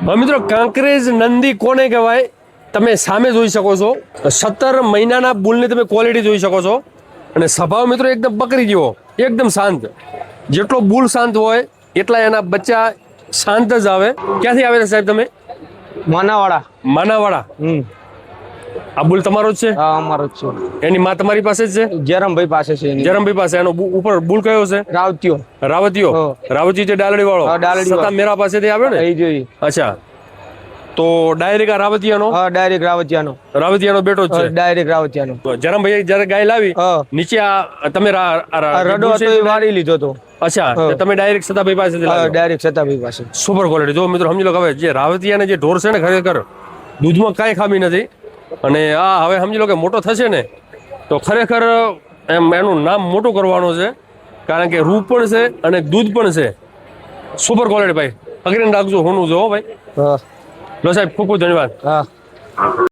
હવે મિત્રો કાંકરેજ નંદી કોને કહેવાય તમે સામે જોઈ શકો છો. 17 મહિનાના બુલની તમે ક્વોલિટી જોઈ શકો છો અને સ્વભાવ મિત્રો એકદમ બકરી જેવો, એકદમ શાંત. જેટલો બુલ શાંત હોય એટલા એના બચ્ચા શાંત જ આવે. ક્યાંથી આવે છે સાહેબ તમે? માનાવાડા. આ બુલ તમારો જ છે? હા, અમારો જ છે. એની માં તમારી પાસે જ છે? જરમભાઈ પાસે છે. જરમભાઈ પાસે. એનો ઉપર બુલ કયો છે? રાવતીયો જે ડાલડી વાળો સતા મેરા પાસેથી આવ્યો ને? અચ્છા, તો ડાયરેક્ટ આ રાવતિયાનો? હા, ડાયરેક્ટ રાવતિયાનો બેટો જ છે. ડાયરેક્ટ રાવતિયાનો. જરમભાઈ જ્યારે ગાય લાવી નીચે આ તમે રડો હતો એ વાળી લીધો તો. અચ્છા, તમે ડાયરેક્ટ સતાભાઈ પાસેથી લાવ્યા? ડાયરેક્ટ સતાભાઈ પાસે. Super quality. જો મિત્રો સમજી લો કે હવે જે રાવતિયાને જે ઢોર છે ને ખરેખર દૂધમાં કાંઈ ખામી નથી. અને આ હવે સમજી લો કે મોટો થશે ને તો ખરેખર એનું નામ મોટું કરવાનું છે, કારણ કે રૂપ પણ છે અને દૂધ પણ છે. સુપર ક્વોલિટી ભાઈ, અગ્રીને રાખજો હોનું જો ભાઈ. લો સાહેબ, ખૂબ ખૂબ ધન્યવાદ.